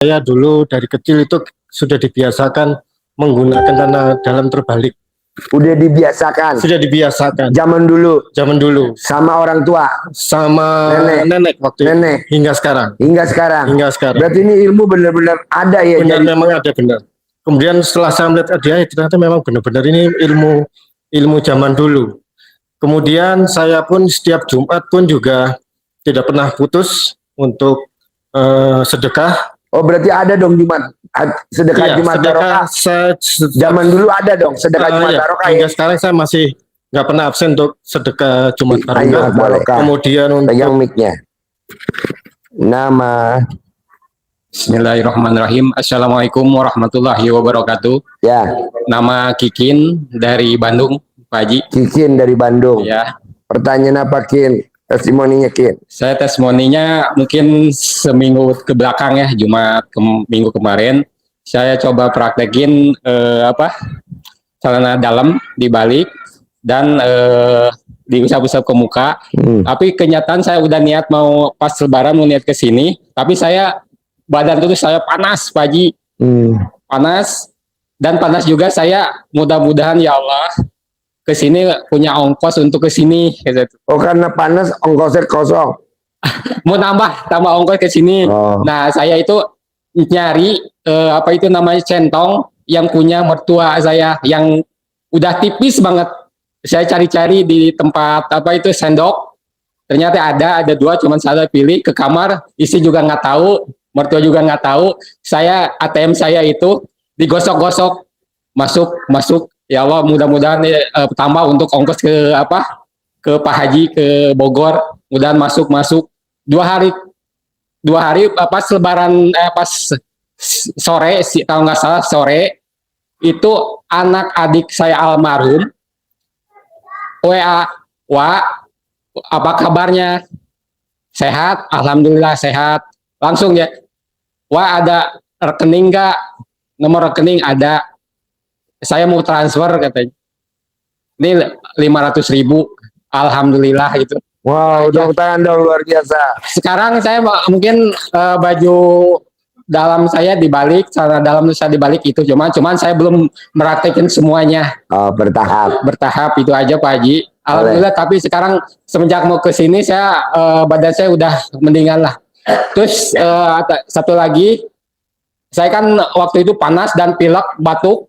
Saya dulu dari kecil itu sudah dibiasakan menggunakan tanah dalam terbalik. Udah dibiasakan. Sudah dibiasakan. Zaman dulu. Zaman dulu. Sama orang tua. Sama nenek waktu nenek. Itu. Hingga sekarang. Hingga sekarang. Hingga sekarang. Berarti ini ilmu benar-benar ada ya? Benar, memang ada benar. Kemudian setelah saya melihat dia, ternyata memang benar-benar ini ilmu zaman dulu. Kemudian saya pun setiap Jumat pun juga tidak pernah putus untuk sedekah. Oh, berarti ada dong Jumat sedekah, iya, Jumat Barokah. Zaman dulu ada dong sedekah Jumat Barokah. Hingga sekarang saya masih nggak pernah absen untuk sedekah Jumat Barokah. Kemudian untuk pegang mic-nya. Nama. Bismillahirrahmanirrahim. Assalamualaikum warahmatullahi wabarakatuh. Ya. Nama Kikin dari Bandung, Pak Haji. Kikin dari Bandung. Ya. Pertanyaan apa, Kin? Testimoninya, Kin? Saya testimoninya mungkin seminggu ke belakang ya, Jumat minggu kemarin. Saya coba praktekin celana dalam dibalik dan diusap-usap ke muka. Tapi kenyataan saya udah niat mau pas lebaran mau niat ke sini, tapi badan itu saya panas, Pak Haji. Panas dan panas juga saya, mudah-mudahan ya Allah ke sini punya ongkos untuk ke sini. Oh, karena panas ongkosnya kosong. Mau tambah ongkos ke sini. Oh. Nah, saya itu nyari namanya centong yang punya mertua saya yang udah tipis banget. Saya cari-cari di tempat sendok. Ternyata ada dua, cuman saya pilih ke kamar, istri juga nggak tahu, mertua juga nggak tahu. ATM saya itu digosok-gosok, masuk. Ya Allah, mudah-mudahan tambah untuk ongkos ke Pak Haji ke Bogor, mudahan masuk 2 hari pas lebaran pas sore kalau nggak salah sore itu anak adik saya almarhum WA, apa kabarnya? Sehat, alhamdulillah sehat. Langsung ya, ada rekening nggak? Nomor rekening ada. Saya mau transfer katanya. Ini 500.000, alhamdulillah itu. Wow, tepuk tangan dong, luar biasa. Sekarang saya mungkin baju dalam saya dibalik, celana dalam saya dibalik itu, cuman saya belum meraktekin semuanya. Oh, bertahap itu aja Pak Haji. Alhamdulillah. Tapi sekarang semenjak mau ke sini saya badan saya udah mendingan lah. Terus satu lagi, saya kan waktu itu panas dan pilek, batuk.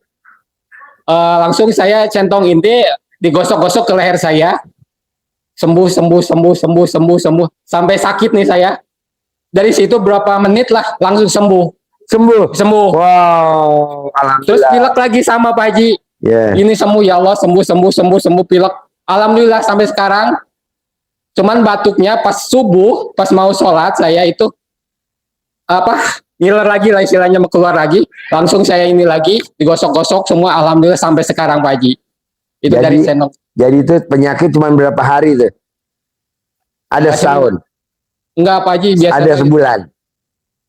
Langsung saya centong inti digosok-gosok ke leher saya, sembuh sampai sakit nih saya. Dari situ berapa menit lah langsung sembuh. Wow, alhamdulillah. Terus pilek lagi sama Pak Haji. Ini sembuh ya Allah, sembuh pilek. Alhamdulillah sampai sekarang. Cuman batuknya pas subuh, pas mau sholat saya itu ngiler lagi lah istilahnya, mau keluar lagi, langsung saya ini lagi digosok-gosok semua, alhamdulillah sampai sekarang Pak Haji. Itu dari sendok. Jadi itu penyakit cuma berapa hari tuh? Ada setahun? Enggak Pak Haji, biasa. Ada sebulan?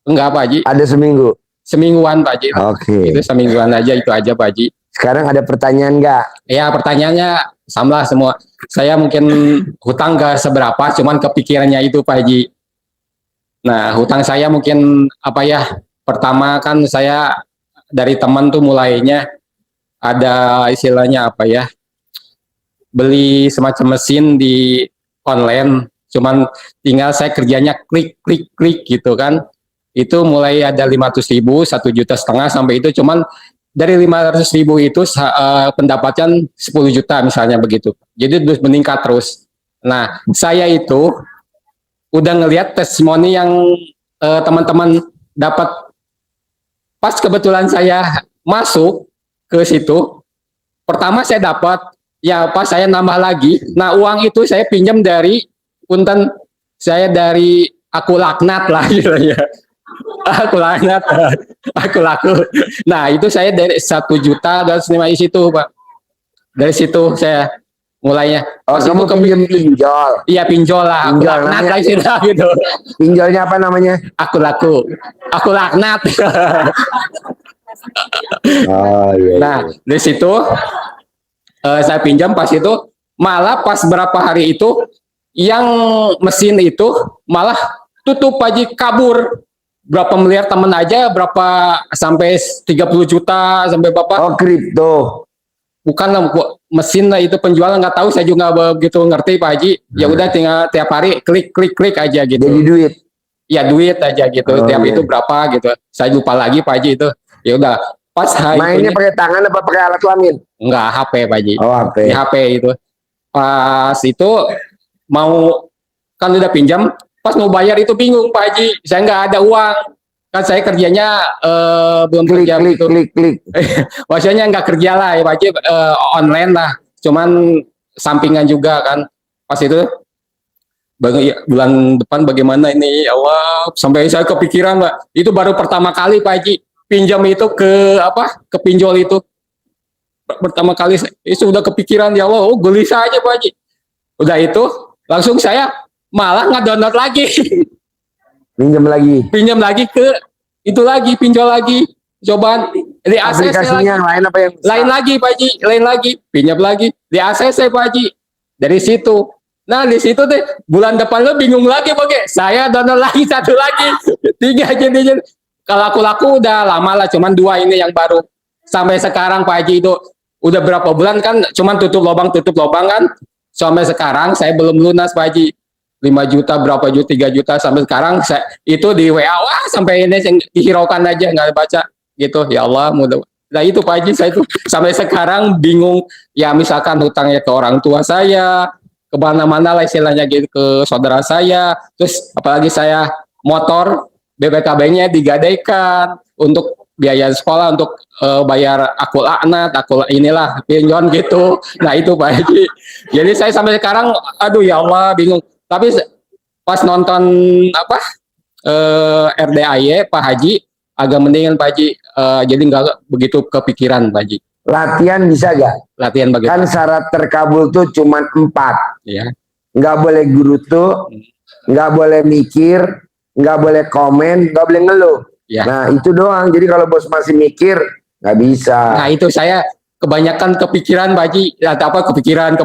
Enggak Pak Haji. Ada seminggu? Semingguan Pak Haji. Oke. Itu semingguan aja, itu aja Pak Haji. Sekarang ada pertanyaan nggak? Ya, pertanyaannya sama semua. Saya mungkin hutang gak seberapa, cuman kepikirannya itu Pak Haji. Nah, hutang saya mungkin pertama kan saya dari teman tuh mulainya ada istilahnya beli semacam mesin di online, cuman tinggal saya kerjanya klik gitu kan. Itu mulai ada 500.000, 1,5 juta sampai itu, cuman dari 500.000 itu pendapatan 10 juta misalnya begitu. Jadi terus meningkat terus. Nah, saya itu udah ngelihat testimoni yang teman-teman dapat. Pas kebetulan saya masuk ke situ, pertama saya dapat, ya pas saya nambah lagi. Nah, uang itu saya pinjam dari punten saya, dari aku laknat lah gitu ya. Aku laknat, aku laku. Nah, itu saya dari 1,250 juta di situ Pak. Dari situ saya mulainya. Oh, kamu pinjol? Iya, pinjol lah. Aku laknat lah istilah gitu. Pinjolnya apa namanya? Aku laknat. Oh, iya. Nah, dari situ saya pinjam, pas itu malah pas berapa hari itu yang mesin itu malah tutup Pak Haji, kabur. berapa miliar temen aja, berapa sampai 30 juta sampai berapa? Oh, kripto. Bukan lah, mesin lah itu penjualan, nggak tahu, saya juga nggak begitu ngerti Pak Haji. Ya udah tinggal tiap hari klik aja gitu. Jadi duit. Ya duit aja gitu. Oh, tiap iya. itu berapa gitu. Saya lupa lagi Pak Haji itu. Ya udah pas Mainnya pakai tangan apa pakai alat kelamin? Enggak, HP Pak Haji. Oh, HP. Di HP itu. Pas itu mau, kan udah pinjam, pas mau bayar itu bingung Pak Haji. Saya nggak ada uang. Kan saya kerjanya belum Klik, kerja klik, gitu. klik. Maksudnya nggak kerja lah ya Pak Haji, online lah. Cuman sampingan juga kan. Pas itu bulan depan bagaimana ini, ya Allah, sampai saya kepikiran Pak. Itu baru pertama kali Pak Haji pinjam itu ke ke pinjol itu. Pertama kali itu udah kepikiran, ya Allah, oh gelisah aja Pak Haji. Udah itu langsung saya malah nggak download lagi. Pinjam lagi ke itu lagi, pinjol lagi, cobaan di ACC Aplikasinya lagi. yang lain apa yang Lain lagi Pak Haji, lain lagi, pinjam lagi di ACC Pak Haji. Dari situ, nah di situ deh bulan depan lo bingung lagi Pak, saya download lagi satu lagi, 3 jadinya. Kalau aku laku udah lama lah, cuman 2 ini yang baru sampai sekarang Pak Haji. Itu udah berapa bulan kan, cuman tutup lubang kan, sampai sekarang saya belum lunas Pak Haji. 5 juta, berapa juta, 3 juta, sampai sekarang saya itu di WA, wah sampai ini dihiraukan aja, nggak baca gitu. Ya Allah, mudah. Nah itu Pak Haji, saya itu sampai sekarang bingung. Ya misalkan hutangnya ke orang tua saya, kemana-mana lah istilahnya gitu, ke saudara saya, terus apalagi saya motor, BPKB-nya digadaikan untuk biaya sekolah, untuk bayar akul aknat, akul inilah, pinjol gitu. Nah itu Pak Haji. Jadi saya sampai sekarang, aduh ya Allah, bingung. Tapi pas nonton RDAY Pak Haji agak mendingan Pak Haji, jadi nggak begitu kepikiran Pak Haji. Latihan bisa gak? Latihan bagaimana? Kan syarat terkabul tuh cuma 4. Ya. Nggak boleh gurutu, nggak boleh mikir, nggak boleh komen, nggak boleh ngeluh. Ya. Nah itu doang. Jadi kalau bos masih mikir, nggak bisa. Nah itu saya kebanyakan kepikiran Pak Haji. Kepikiran.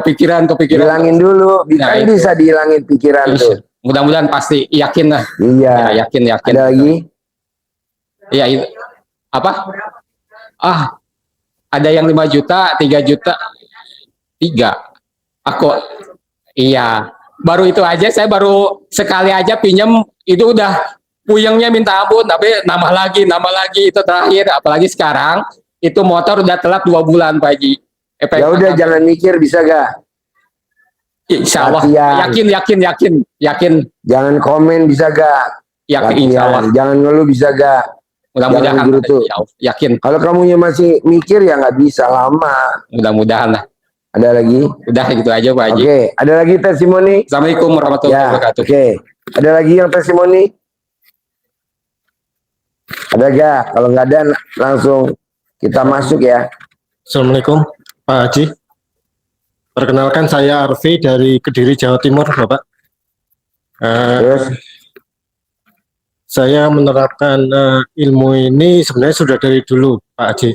Hilangin dulu. Nah, Bisa dihilangin pikiran tuh. Mudah-mudahan pasti, yakin lah. Iya. Ya, yakin. Ada lagi? Iya itu. Apa? Ada yang 5 juta, 3 juta. 3. Aku, iya. Baru itu aja, saya baru sekali aja pinjam, itu udah puyengnya minta ampun, tapi nambah lagi, itu terakhir. Apalagi sekarang, itu motor udah telat 2 bulan Pak Haji. Ya udah, jangan mikir, bisa gak? Insya Allah. Yakin. Jangan komen, bisa gak? Yakin, insya Allah. Jangan ngeluh, bisa gak? Mudah-mudahan yakin. Kalau kamunya masih mikir ya nggak bisa, lama. Mudah-mudahan lah. Ada lagi? Udah gitu aja Pak Haji. Oke, ada lagi testimoni? Assalamualaikum warahmatullahi wabarakatuh. Oke, ada lagi yang testimoni? Ada gak? Kalau nggak ada langsung kita masuk ya. Assalamualaikum Pak Haji. Perkenalkan saya Arfi dari Kediri, Jawa Timur, Bapak. Terus? Saya menerapkan ilmu ini sebenarnya sudah dari dulu Pak Haji.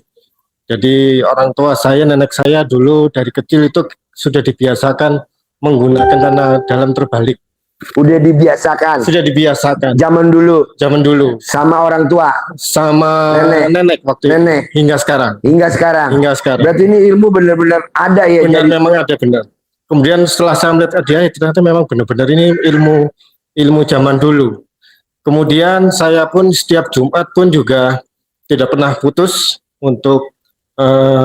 Jadi orang tua saya, nenek saya dulu dari kecil itu sudah dibiasakan menggunakan tanah dalam terbalik. Udah dibiasakan? Sudah dibiasakan. Zaman dulu? Zaman dulu. Sama orang tua? Sama nenek waktu itu. Hingga sekarang. Berarti ini ilmu benar-benar ada ya? Benar, memang ada, benar. Kemudian setelah saya melihat dia, ternyata memang benar-benar ini ilmu zaman dulu. Kemudian saya pun setiap Jumat pun juga tidak pernah putus untuk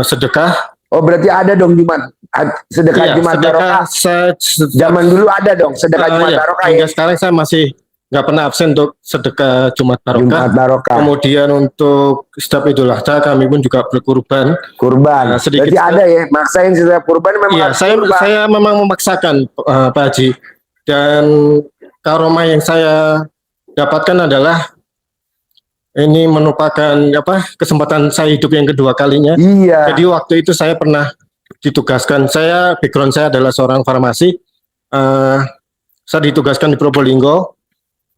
sedekah. Oh berarti ada dong Jumat, sedekah Jumat Barokah. Zaman dulu ada dong sedekah Jumat Barokah. Hingga sekarang saya masih nggak pernah absen untuk sedekah Jumat Barokah. Kemudian untuk setiap Idul Adha kami pun juga berkurban. Kurban. Berarti ada ya, maksain setiap kurban memang. Iya, saya memang memaksakan Pak Haji. Dan karomah yang saya dapatkan adalah ini merupakan kesempatan saya hidup yang kedua kalinya. Iya. Jadi waktu itu saya pernah ditugaskan, background saya adalah seorang farmasi. Saya ditugaskan di Probolinggo.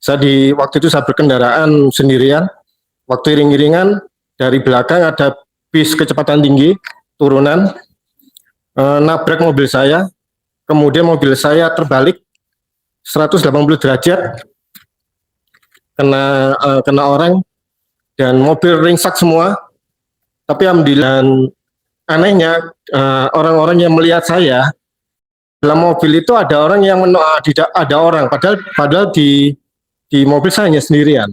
Waktu itu saya berkendaraan sendirian. Waktu iring-iringan dari belakang ada bis kecepatan tinggi turunan, nabrak mobil saya. Kemudian mobil saya terbalik 180 derajat. kena orang dan mobil ringsek semua. Tapi alhamdulillah, anehnya orang-orang yang melihat saya dalam mobil itu ada orang yang tidak ada orang, padahal di mobil saya hanya sendirian.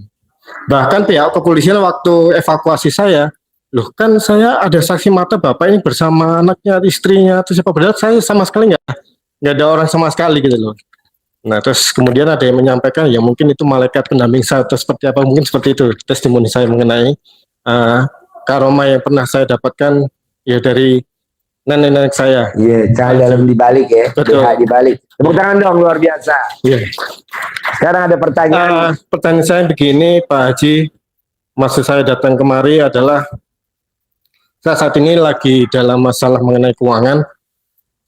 Bahkan pihak kepolisian waktu evakuasi saya, loh kan saya ada saksi mata bapak ini bersama anaknya, istrinya, terus siapa, padahal saya sama sekali nggak ada orang sama sekali gitu loh. Nah terus kemudian ada yang menyampaikan ya mungkin itu malaikat pendamping saya atau seperti apa, mungkin seperti itu testimoni saya mengenai karomah yang pernah saya dapatkan ya dari nenek-nenek saya. Iya, cahaya dalam dibalik ya. Betul. Dibalik. Tepuk tangan dong, luar biasa. Iya. Sekarang ada pertanyaan. Pertanyaan saya begini, Pak Haji. Maksud saya datang kemari adalah saya saat ini lagi dalam masalah mengenai keuangan.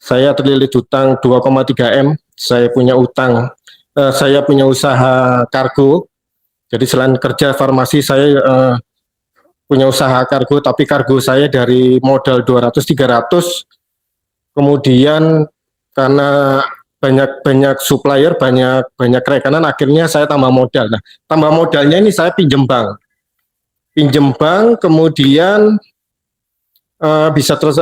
Saya terlilit hutang 2,3 M. Saya punya utang. Saya punya usaha kargo. Jadi selain kerja farmasi, saya punya usaha kargo, tapi kargo saya dari modal 200-300, kemudian karena banyak supplier, banyak rekanan, akhirnya saya tambah modal. Nah, tambah modalnya ini saya pinjem bank, kemudian bisa terus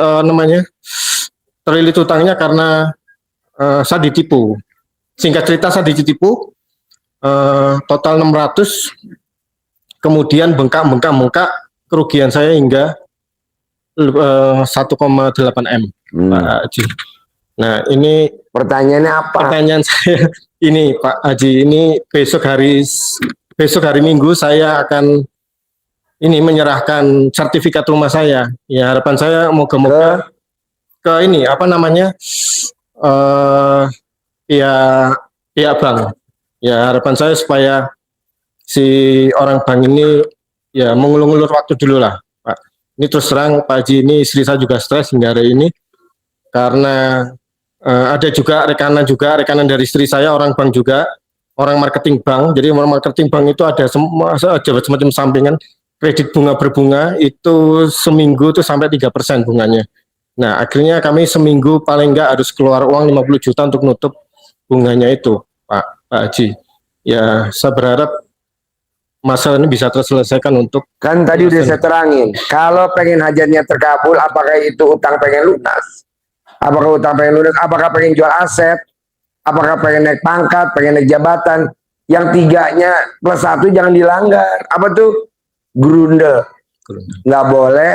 terlilit hutangnya karena saya ditipu. Singkat cerita saya ditipu total 600, kemudian bengkak kerugian saya hingga 1,8 M, Pak Haji. Nah ini pertanyaannya apa? Pertanyaan saya ini Pak Haji, ini besok hari Minggu saya akan ini menyerahkan sertifikat rumah saya. Ya harapan saya moga-moga ke ini apa namanya pihak bank. Ya harapan saya supaya si orang bank ini ya mengulur-ulur waktu dulu lah Pak. Ini terus terang Pak Haji, ini istri saya juga stres hingga hari ini karena ada juga rekanan dari istri saya orang bank juga, orang marketing bank. Jadi orang marketing bank itu ada semacam sampingan kredit bunga berbunga itu seminggu tuh sampai 3% bunganya. Nah akhirnya kami seminggu paling enggak harus keluar uang 50 juta untuk nutup bunganya itu Pak Haji. Ya saya berharap masalah ini bisa terselesaikan untuk kan tadi udah saya terangin, kalau pengen hajatnya terkabul, apakah itu utang pengen lunas, apakah pengen jual aset, apakah pengen naik pangkat, pengen naik jabatan, yang tiganya plus satu jangan dilanggar. Apa tuh? Grundel nggak boleh,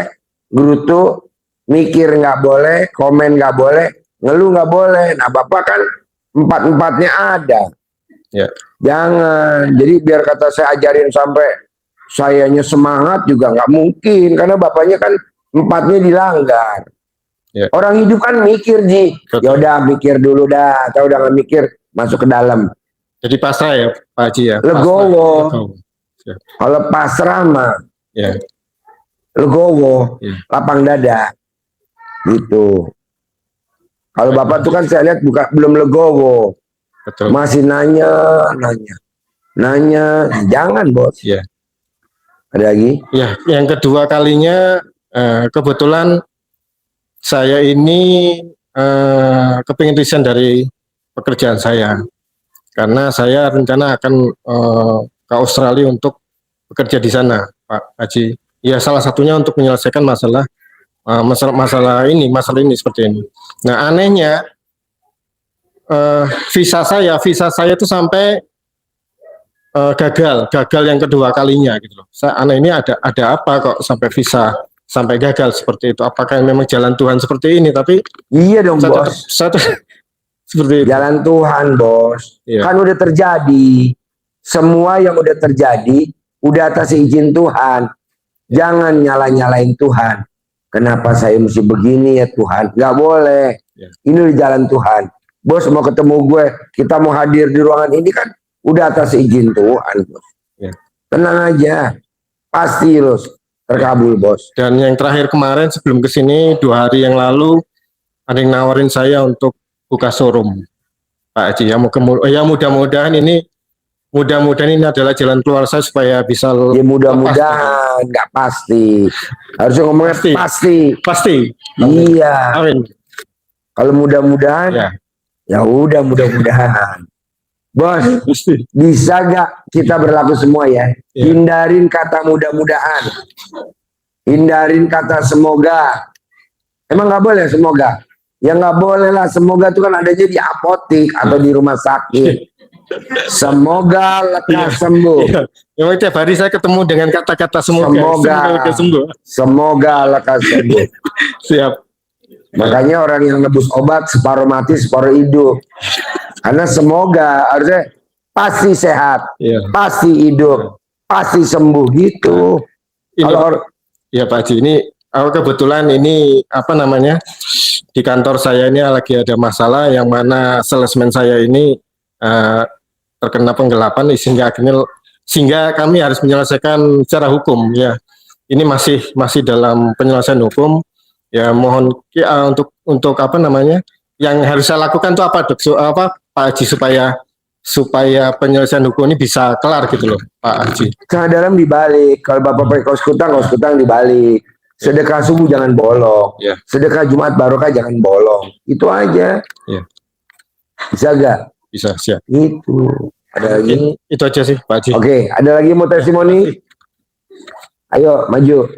gerutu, mikir nggak boleh, komen nggak boleh, ngeluh nggak boleh. Nah bapak kan empat-empatnya ada. Ya. Jangan, jadi biar kata saya ajarin sampai sayanya semangat juga nggak mungkin, karena bapaknya kan empatnya dilanggar. Ya. Orang hidup kan mikir, Ji. Ya udah mikir dulu dah, atau udah nggak mikir masuk ke dalam. Jadi pasrah ya Pak Haji ya. Legowo. Ya. Kalau pasrah mah, ya. Legowo, Ya. lapang dada, gitu. Kalau bapak tuh kan saya lihat belum legowo. Betul. Masih nanya, jangan bos. Ya. Ada lagi? Ya, yang kedua kalinya kebetulan saya ini kepingin resign dari pekerjaan saya karena saya rencana akan ke Australia untuk bekerja di sana, Pak Haji. Ya, salah satunya untuk menyelesaikan masalah ini seperti ini. Nah, anehnya visa saya itu sampai gagal yang kedua kalinya gitu loh. Aneh, ini ada apa kok sampai visa sampai gagal seperti itu? Apakah memang jalan Tuhan seperti ini? Tapi iya dong bos. Seperti itu. Jalan Tuhan bos. Iya. Kan udah terjadi. Semua yang udah terjadi udah atas izin Tuhan. Jangan nyalain Tuhan. Kenapa saya mesti begini ya Tuhan? Gak boleh. Ya. Ini udah jalan Tuhan. Bos mau ketemu gue, kita mau hadir di ruangan ini kan udah atas izin Tuhan, bos. Ya. Tenang aja, pasti los terkabul, bos. Dan yang terakhir kemarin sebelum kesini 2 hari yang lalu ada yang nawarin saya untuk buka showroom, Pak Haji. Ya mudah-mudahan ini adalah jalan keluar saya supaya bisa. Ya mudah-mudahan, nggak pasti. Harusnya ngomongnya pasti. Iya. Amin. Kalau mudah-mudahan. Ya. Ya udah mudah-mudahan. Bos, Mesti. bisa gak kita berlaku semua ya? Iya. Hindarin kata mudah-mudahan. Hindarin kata semoga. Emang nggak boleh semoga? Ya nggak boleh lah. Semoga itu kan adanya di apotik atau di rumah sakit. Semoga lekas sembuh. Iya. Memang tiap hari saya ketemu dengan kata-kata semoga. Semoga. Semoga sembuh. Semoga lekas sembuh. Siap. Makanya orang yang nebus obat separuh mati separuh hidup. Karena semoga harusnya pasti sehat, Iya. pasti hidup, pasti sembuh gitu. Ini, Kalau ya Pak Haji, ini aku kebetulan ini apa namanya di kantor saya ini lagi ada masalah yang mana salesman saya ini terkena penggelapan sehingga kami harus menyelesaikan secara hukum ya. Ini masih dalam penyelesaian hukum ya, mohon untuk apa namanya yang harus saya lakukan itu apa Dok? Apa Pak Haji supaya penyelesaian hukum ini bisa kelar gitu loh Pak Haji. Setengah dalam dibalik. Kalau Bapak pakai kaos kutang dibalik. Sedekah subuh jangan bolong. Ya. Sedekah Jumat barokah jangan bolong. Itu aja. Ya. Bisa gak? Bisa, siap. Itu. Ada lagi? Itu aja sih Pak Haji. Oke, ada lagi mau testimoni? Ayo, maju.